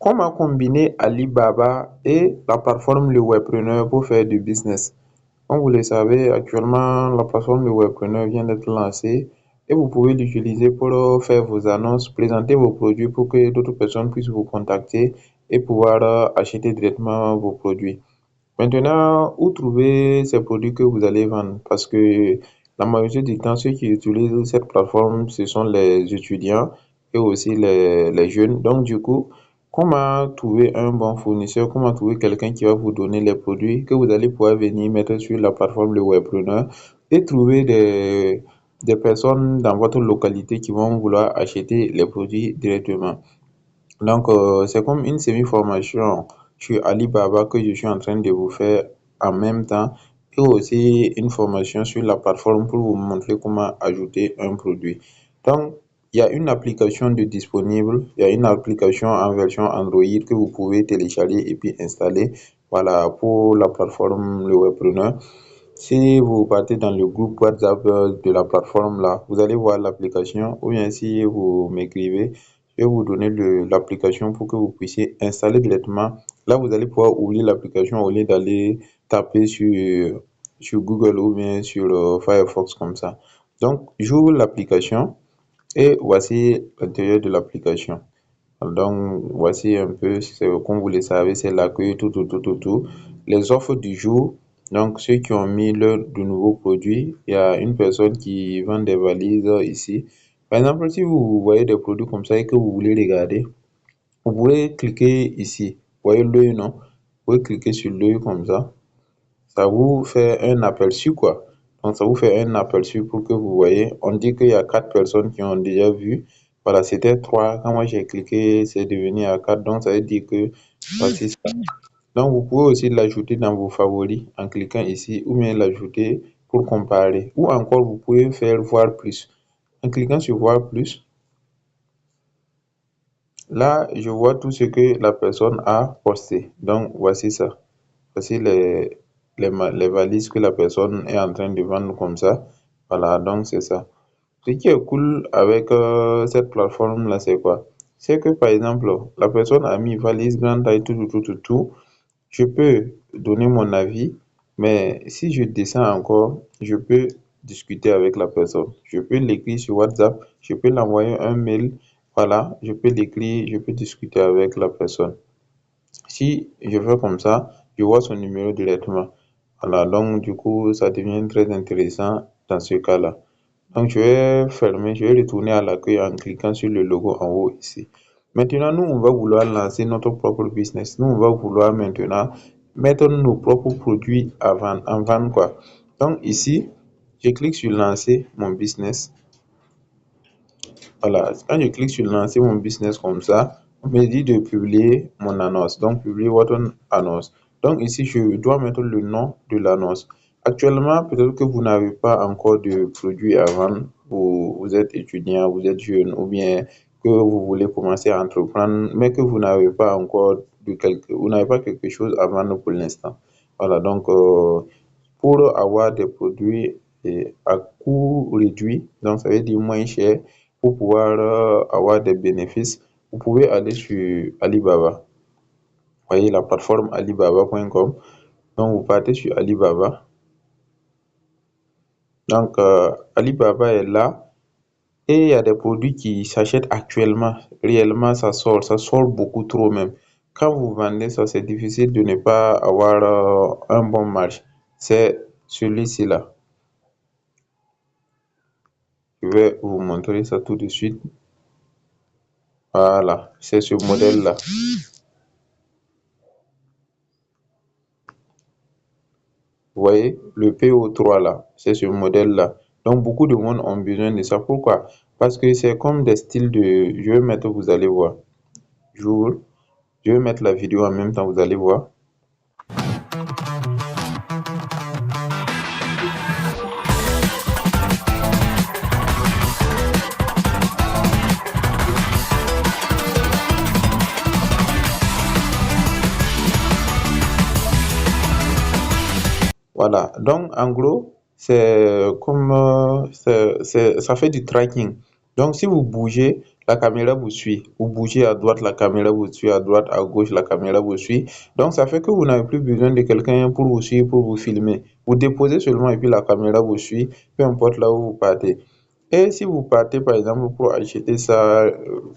Comment combiner Alibaba et la plateforme Le Webpreneur pour faire du business? Comme vous le savez, actuellement, la plateforme Le Webpreneur vient d'être lancée et vous pouvez l'utiliser pour faire vos annonces, présenter vos produits pour que d'autres personnes puissent vous contacter et pouvoir acheter directement vos produits. Maintenant, où trouver ces produits que vous allez vendre? Parce que la majorité du temps, ceux qui utilisent cette plateforme, ce sont les étudiants et aussi les jeunes. Donc, du coup, comment trouver un bon fournisseur? Comment trouver quelqu'un qui va vous donner les produits que vous allez pouvoir venir mettre sur la plateforme Le Webpreneur et trouver des personnes dans votre localité qui vont vouloir acheter les produits directement. Donc, c'est comme une semi-formation sur Alibaba que je suis en train de vous faire en même temps et aussi une formation sur la plateforme pour vous montrer comment ajouter un produit. Donc, il y a une application de disponible, il y a une application en version Android que vous pouvez télécharger et puis installer, voilà, pour la plateforme Le Webpreneur. Si vous partez dans le groupe WhatsApp de la plateforme là, vous allez voir l'application ou bien si vous m'écrivez, je vais vous donner l'application pour que vous puissiez installer directement. Là, vous allez pouvoir ouvrir l'application au lieu d'aller taper sur Google ou bien sur Firefox comme ça. Donc, j'ouvre l'application et voici l'intérieur de l'application. Donc, voici un peu, comme vous le savez, c'est l'accueil, tout. Les offres du jour, donc ceux qui ont mis de nouveaux produits, il y a une personne qui vend des valises ici. Par exemple, si vous voyez des produits comme ça et que vous voulez regarder, vous pouvez cliquer ici. Vous voyez l'œil, non? Vous pouvez cliquer sur l'œil comme ça vous fait un aperçu, quoi. Donc, ça vous fait un aperçu pour que vous voyez. On dit qu'il y a 4 personnes qui ont déjà vu. Voilà, c'était 3. Quand moi j'ai cliqué, c'est devenu à 4. Donc, ça veut dire que voici ça. Donc, vous pouvez aussi l'ajouter dans vos favoris en cliquant ici ou bien l'ajouter pour comparer. Ou encore, vous pouvez faire voir plus. En cliquant sur voir plus, là, je vois tout ce que la personne a posté. Donc, voici ça. Voici les valises que la personne est en train de vendre comme ça. Voilà, donc c'est ça. Ce qui est cool avec cette plateforme-là, c'est quoi? C'est que par exemple, la personne a mis valise grande taille, tout. Je peux donner mon avis, mais si je descends encore, je peux discuter avec la personne. Je peux l'écrire sur WhatsApp, je peux l'envoyer un mail. Voilà, je peux l'écrire, je peux discuter avec la personne. Si je fais comme ça, je vois son numéro directement. Voilà, donc du coup, ça devient très intéressant dans ce cas-là. Donc, je vais fermer, je vais retourner à l'accueil en cliquant sur le logo en haut ici. Maintenant, nous, on va vouloir lancer notre propre business. Nous, on va vouloir maintenant mettre nos propres produits en vente, quoi. Donc, ici, je clique sur lancer mon business. Voilà, quand je clique sur lancer mon business comme ça, on me dit de publier mon annonce. Donc, publier votre annonce. Donc, ici, je dois mettre le nom de l'annonce. Actuellement, peut-être que vous n'avez pas encore de produit à vendre. Vous êtes étudiant, vous êtes jeune, ou bien que vous voulez commencer à entreprendre, mais que vous n'avez pas encore vous n'avez pas quelque chose à vendre pour l'instant. Voilà, donc, pour avoir des produits à coût réduit, donc ça veut dire moins cher, pour pouvoir avoir des bénéfices, vous pouvez aller sur Alibaba. Vous voyez la plateforme alibaba.com. Donc, vous partez sur Alibaba. Donc, Alibaba est là et il y a des produits qui s'achètent actuellement. Réellement, ça sort beaucoup trop même. Quand vous vendez ça, c'est difficile de ne pas avoir un bon marge. C'est celui-ci là. Je vais vous montrer ça tout de suite. Voilà, c'est ce modèle-là. Vous voyez, le PO3 là, c'est ce modèle-là. Donc, beaucoup de monde ont besoin de ça. Pourquoi? Parce que c'est comme des styles de... Je vais mettre, vous allez voir. J'ouvre. Je vais mettre la vidéo en même temps, vous allez voir. Voilà, donc en gros, c'est comme ça fait du tracking. Donc si vous bougez, la caméra vous suit. Vous bougez à droite, la caméra vous suit, à droite, à gauche, la caméra vous suit. Donc ça fait que vous n'avez plus besoin de quelqu'un pour vous suivre, pour vous filmer. Vous déposez seulement et puis la caméra vous suit, peu importe là où vous partez. Et si vous partez par exemple pour acheter ça,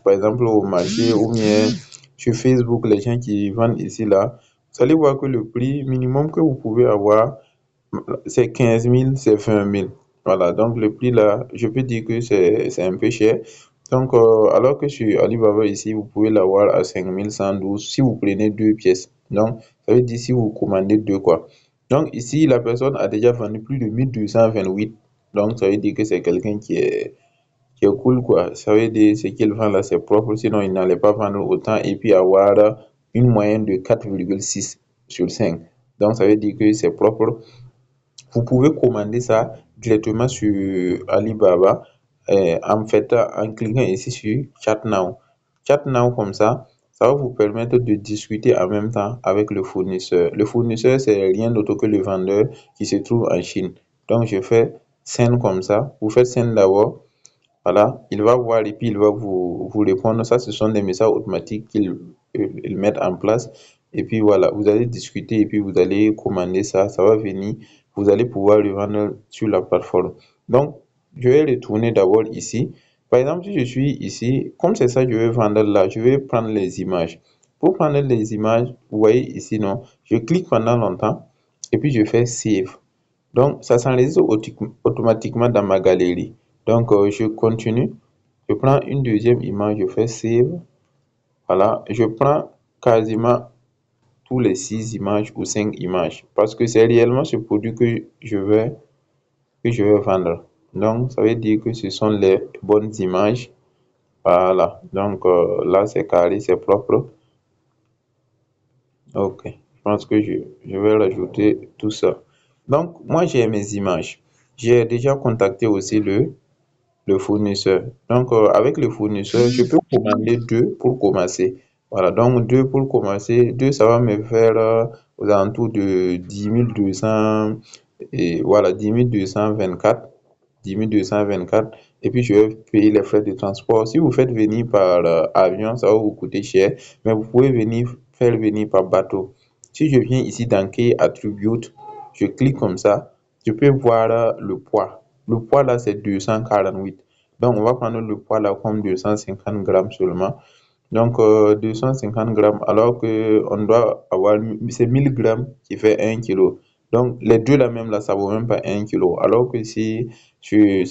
par exemple au marché ou bien sur Facebook, les gens qui vendent ici là, vous allez voir que le prix minimum que vous pouvez avoir, c'est 15 000, c'est 20 000. Voilà, donc le prix là, je peux dire que c'est un peu cher. Donc, alors que sur Alibaba ici, vous pouvez l'avoir à 5 112 si vous prenez deux pièces. Donc, ça veut dire si vous commandez deux quoi. Donc, ici, la personne a déjà vendu plus de 1228. Donc, ça veut dire que c'est quelqu'un qui est cool quoi. Ça veut dire ce qu'il vend là, c'est propre, sinon il n'allait pas vendre autant et puis avoir une moyenne de 4,6 sur 5. Donc, ça veut dire que c'est propre. Vous pouvez commander ça directement sur Alibaba en cliquant ici sur Chat Now. Chat Now comme ça va vous permettre de discuter en même temps avec le fournisseur. Le fournisseur, c'est rien d'autre que le vendeur qui se trouve en Chine. Donc, je fais Send comme ça. Vous faites Send d'abord. Voilà, il va voir et puis il va vous répondre. Ça, ce sont des messages automatiques qu'ils mettent en place. Et puis voilà, vous allez discuter et puis vous allez commander ça. Ça va venir. Vous allez pouvoir le vendre sur la plateforme. Donc, je vais retourner d'abord ici. Par exemple, si je suis ici, comme c'est ça, je vais vendre là, je vais prendre les images. Pour prendre les images, vous voyez ici, non, je clique pendant longtemps et puis je fais Save. Donc, ça s'enregistre automatiquement dans ma galerie. Donc, je continue. Je prends une deuxième image, je fais Save. Voilà, je prends quasiment tous les 6 images ou 5 images parce que c'est réellement ce produit que je vais vendre. Donc, ça veut dire que ce sont les bonnes images. Voilà, donc là, c'est carré, c'est propre. Ok, je pense que je vais rajouter tout ça. Donc, moi, j'ai mes images. J'ai déjà contacté aussi le fournisseur. Donc, avec le fournisseur, je peux commander deux pour commencer. Voilà, donc deux pour commencer. Deux, ça va me faire aux alentours de 10 200 et voilà, 10 224. 10 224. Et puis, je vais payer les frais de transport. Si vous faites venir par avion, ça va vous coûter cher, mais vous pouvez faire venir par bateau. Si je viens ici dans Key Attribute, je clique comme ça, je peux voir le poids. Le poids là, c'est 248. Donc, on va prendre le poids là comme 250 grammes seulement. Donc, 250 grammes, alors que on doit avoir, c'est 1000 grammes qui fait 1 kilo. Donc, les deux là même là, ça vaut même pas 1 kilo. Alors que si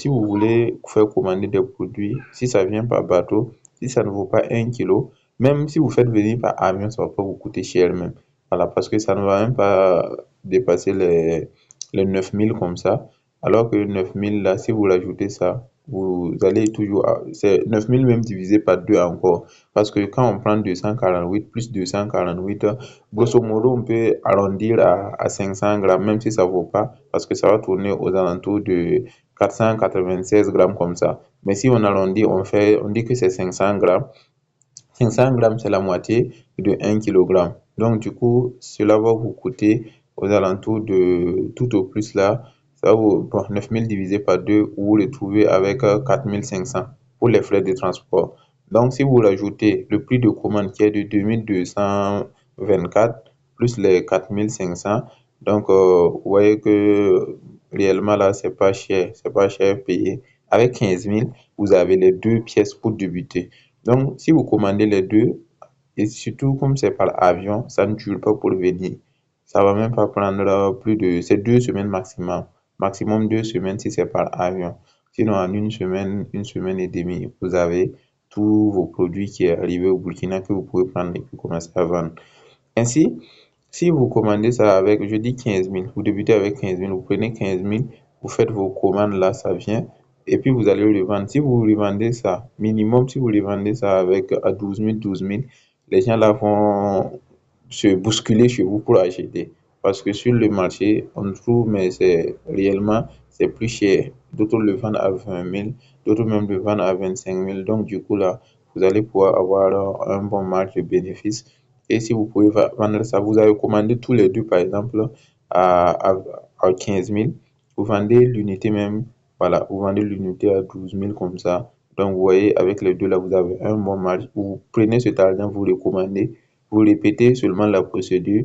vous voulez faire commander des produits, si ça vient par bateau, si ça ne vaut pas 1 kilo, même si vous faites venir par avion, ça va pas vous coûter cher même. Voilà, parce que ça ne va même pas dépasser les 9000 comme ça. Alors que 9000 là, si vous rajoutez ça, vous allez toujours, c'est 9000 même divisé par 2 encore. Parce que quand on prend 248 plus 248, grosso modo, on peut arrondir à 500 grammes, même si ça vaut pas, parce que ça va tourner aux alentours de 496 grammes comme ça. Mais si on arrondit, on dit que c'est 500 grammes. 500 grammes, c'est la moitié de 1 kg. Donc, du coup, cela va vous coûter aux alentours de tout au plus là, ça vaut bon, 9000 divisé par 2, vous le trouvez avec 4500 pour les frais de transport. Donc, si vous rajoutez le prix de commande qui est de 2224 plus les 4500, donc vous voyez que réellement là, c'est pas cher payé. Avec 15 000, vous avez les deux pièces pour débuter. Donc, si vous commandez les deux, et surtout comme c'est par avion, ça ne dure pas pour venir. Ça va même pas prendre plus de, c'est 2 semaines maximum. Maximum 2 semaines si c'est par avion. Sinon, en une semaine et demie, vous avez tous vos produits qui est arrivé au Burkina que vous pouvez prendre et puis commencer à vendre. Ainsi, si vous commandez ça avec, je dis 15 000, vous débutez avec 15 000, vous prenez 15 000, vous faites vos commandes là, ça vient, et puis vous allez le vendre. Si vous revendez ça, minimum, si vous revendez ça avec à 12 000, les gens là vont se bousculer chez vous pour acheter. Parce que sur le marché, on trouve, mais c'est plus cher. D'autres le vendent à 20 000, d'autres même le vendent à 25 000. Donc, du coup, là, vous allez pouvoir avoir un bon marge de bénéfice. Et si vous pouvez vendre ça, vous avez commandé tous les deux, par exemple, à 15 000. Vous vendez l'unité même, voilà, vous vendez l'unité à 12 000 comme ça. Donc, vous voyez, avec les deux là, vous avez un bon marge. Vous prenez cet argent, vous le commandez, vous répétez seulement la procédure.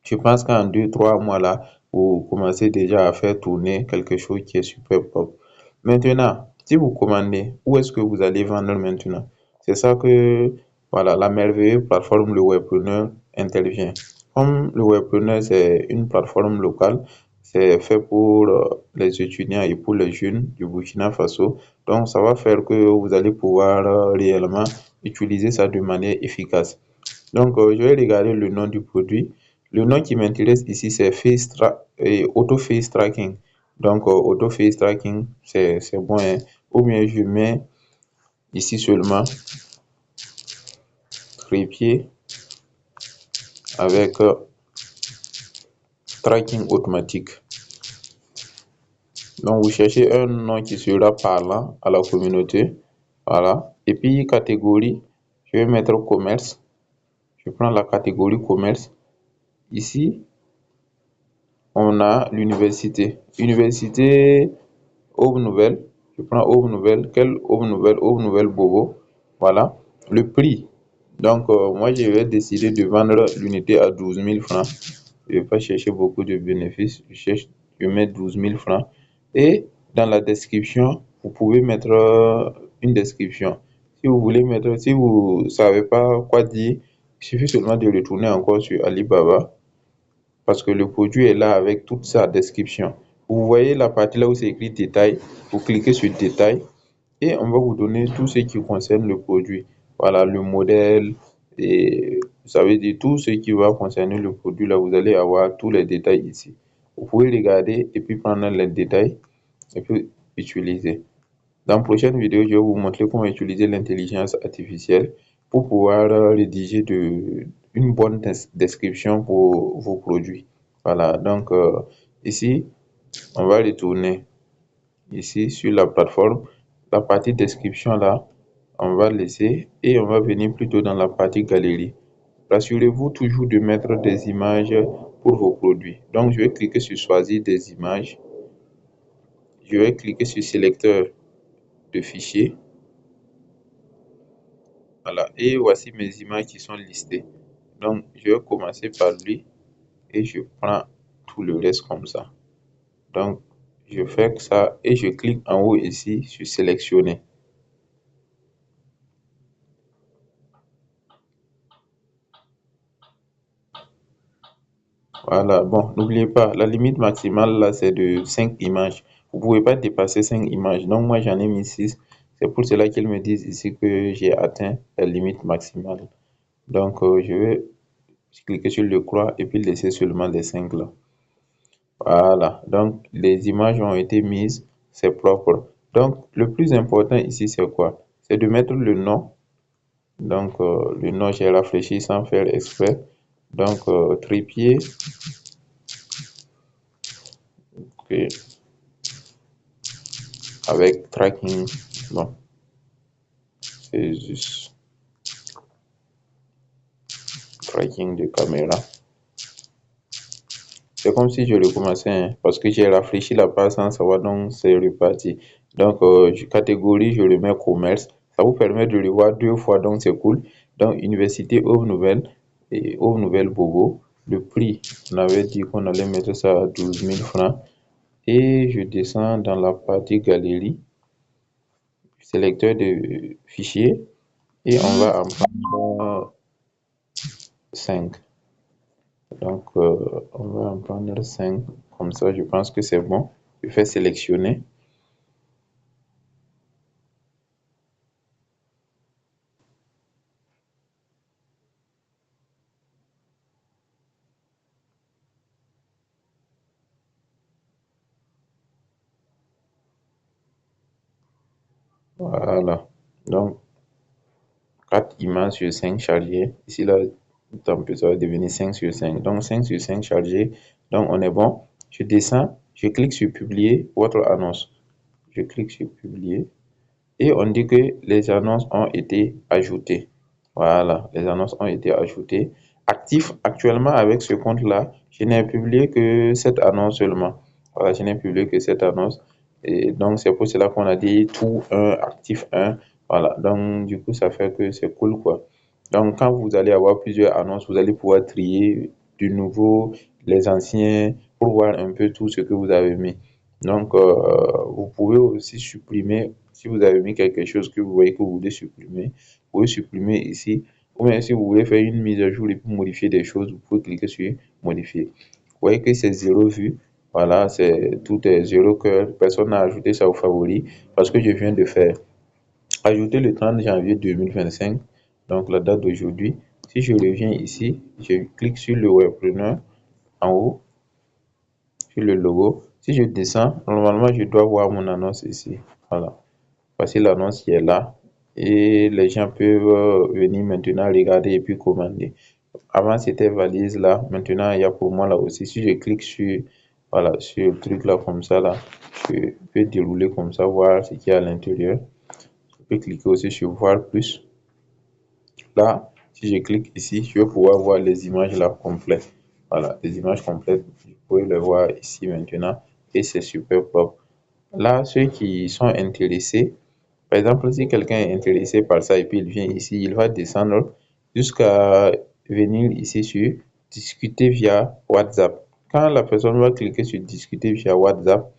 Je pense qu'en 2, 3 mois là, vous commencez déjà à faire tourner quelque chose qui est super propre. Maintenant, si vous commandez, où est-ce que vous allez vendre maintenant? C'est ça que, voilà, la merveilleuse plateforme Le Webpreneur intervient. Comme le Webpreneur, c'est une plateforme locale, c'est fait pour les étudiants et pour les jeunes du Burkina Faso. Donc, ça va faire que vous allez pouvoir réellement utiliser ça de manière efficace. Donc, je vais regarder le nom du produit. Le nom qui m'intéresse ici, c'est Auto Face Tracking. Donc, Auto Face Tracking, c'est bon, hein. Ou bien, je mets ici seulement trépied avec tracking automatique. Donc, vous cherchez un nom qui sera parlant à la communauté. Voilà. Et puis, catégorie, je vais mettre commerce. Je prends la catégorie commerce. Ici, on a l'université. Université Aube Nouvelle. Je prends Aube Nouvelle. Quelle Aube Nouvelle? Aube Nouvelle Bobo. Voilà. Le prix. Donc, moi, je vais décider de vendre l'unité à 12 000 francs. Je ne vais pas chercher beaucoup de bénéfices. Je mets 12 000 francs. Et dans la description, vous pouvez mettre une description. Si vous voulez mettre, si vous ne savez pas quoi dire, il suffit seulement de retourner encore sur Alibaba parce que le produit est là avec toute sa description. Vous voyez la partie là où c'est écrit détail, vous cliquez sur détail et on va vous donner tout ce qui concerne le produit. Voilà le modèle et vous savez de tout ce qui va concerner le produit là, vous allez avoir tous les détails ici. Vous pouvez regarder et puis prendre les détails et puis utiliser. Dans la prochaine vidéo, je vais vous montrer comment utiliser l'intelligence artificielle pour pouvoir rédiger une bonne description pour vos produits. Voilà, donc ici, on va retourner ici sur la plateforme. La partie description là, on va laisser et on va venir plutôt dans la partie galerie. Rassurez-vous toujours de mettre des images pour vos produits. Donc, je vais cliquer sur choisir des images. Je vais cliquer sur sélecteur de fichiers. Voilà, et voici mes images qui sont listées. Donc, je vais commencer par lui et je prends tout le reste comme ça. Donc, je fais ça et je clique en haut ici sur sélectionner. Voilà, bon, n'oubliez pas, la limite maximale là, c'est de 5 images. Vous ne pouvez pas dépasser 5 images. Donc, moi, j'en ai mis 6. C'est pour cela qu'ils me disent ici que j'ai atteint la limite maximale. Donc, je vais cliquer sur le croix et puis laisser seulement les 5 là. Voilà, donc les images ont été mises, c'est propre. Donc, le plus important ici, c'est quoi? C'est de mettre le nom. Donc, le nom, j'ai réfléchi sans faire exprès. Donc, trépied. Ok, avec tracking. Bon, c'est juste tracking de caméra. C'est comme si je recommençais, hein, parce que j'ai réfléchi la page sans savoir, donc c'est reparti. Donc, catégorie, je le mets commerce. Ça vous permet de le voir 2 fois, donc c'est cool. Donc, université Aube Nouvelle et Aube Nouvelle Bobo. Le prix, on avait dit qu'on allait mettre ça à 12 000 francs. Et je descends dans la partie galerie, sélecteur de fichiers, et on va en prendre 5. Donc, on va en prendre 5. Comme ça, je pense que c'est bon. Je fais sélectionner. Voilà. Donc, 4 images sur 5 chargées. Ici, là, tant pis, ça va devenir 5 sur 5. Donc, 5 sur 5 chargés. Donc, on est bon. Je descends. Je clique sur publier votre annonce. Je clique sur publier. Et on dit que les annonces ont été ajoutées. Voilà, les annonces ont été ajoutées. Actif actuellement avec ce compte-là, je n'ai publié que cette annonce seulement. Voilà, je n'ai publié que cette annonce. Et donc, c'est pour cela qu'on a dit tout un, actif un. Voilà. Donc, du coup, ça fait que c'est cool, quoi. Donc, quand vous allez avoir plusieurs annonces, vous allez pouvoir trier du nouveau, les anciens, pour voir un peu tout ce que vous avez mis. Donc, vous pouvez aussi supprimer, si vous avez mis quelque chose que vous voyez que vous voulez supprimer, vous pouvez supprimer ici. Ou bien si vous voulez faire une mise à jour et puis modifier des choses, vous pouvez cliquer sur modifier. Vous voyez que c'est zéro vue. Voilà, c'est tout est zéro cœur. Personne n'a ajouté ça au favori parce que je viens de faire ajouter le 30 janvier 2025, donc la date d'aujourd'hui. Si je reviens ici, je clique sur le webpreneur en haut, sur le logo. Si je descends, normalement, je dois voir mon annonce ici. Voilà. Voici l'annonce qui est là. Et les gens peuvent venir maintenant regarder et puis commander. Avant, c'était valise là. Maintenant, il y a pour moi là aussi. Si je clique sur, voilà, sur le truc là comme ça, là, je peux dérouler comme ça, voir ce qu'il y a à l'intérieur. Je peux cliquer aussi sur voir plus. Là, si je clique ici, je vais pouvoir voir les images là complètes. Voilà, les images complètes, vous pouvez les voir ici maintenant et c'est super propre. Là, ceux qui sont intéressés, par exemple, si quelqu'un est intéressé par ça et puis il vient ici, il va descendre jusqu'à venir ici sur discuter via WhatsApp. Quand la personne va cliquer sur discuter via WhatsApp,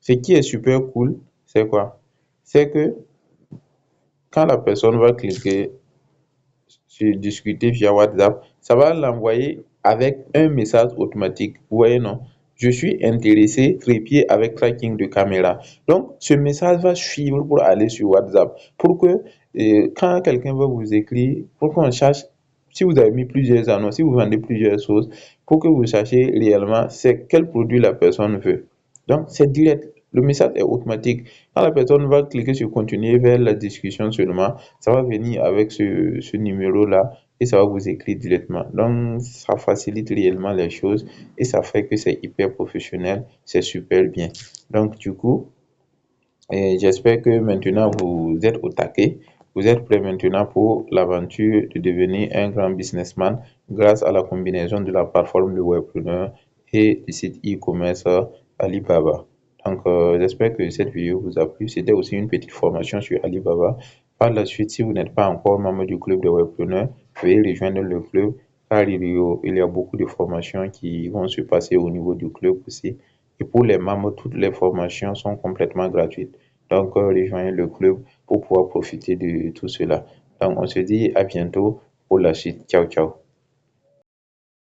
ce qui est super cool, c'est quoi? C'est que quand la personne va cliquer sur discuter via WhatsApp, ça va l'envoyer avec un message automatique. Vous voyez, non? Je suis intéressé, trépied avec tracking de caméra. Donc, ce message va suivre pour aller sur WhatsApp. Pour que quand quelqu'un va vous écrire, pour qu'on cherche, si vous avez mis plusieurs annonces, si vous vendez plusieurs choses, pour que vous sachiez réellement c'est quel produit la personne veut. Donc, c'est direct. Le message est automatique. Quand la personne va cliquer sur continuer vers la discussion seulement, ça va venir avec ce numéro-là et ça va vous écrire directement. Donc, ça facilite réellement les choses et ça fait que c'est hyper professionnel, c'est super bien. Donc, du coup, j'espère que maintenant vous êtes au taquet. Vous êtes prêt maintenant pour l'aventure de devenir un grand businessman grâce à la combinaison de la plateforme de webpreneur et du site e-commerce Alibaba. Donc, j'espère que cette vidéo vous a plu. C'était aussi une petite formation sur Alibaba. Par la suite, si vous n'êtes pas encore membre du club de webpreneurs, veuillez rejoindre le club car il y a beaucoup de formations qui vont se passer au niveau du club aussi. Et pour les membres, toutes les formations sont complètement gratuites. Donc, rejoignez le club pour pouvoir profiter de tout cela. Donc, on se dit à bientôt pour la suite. Ciao, ciao.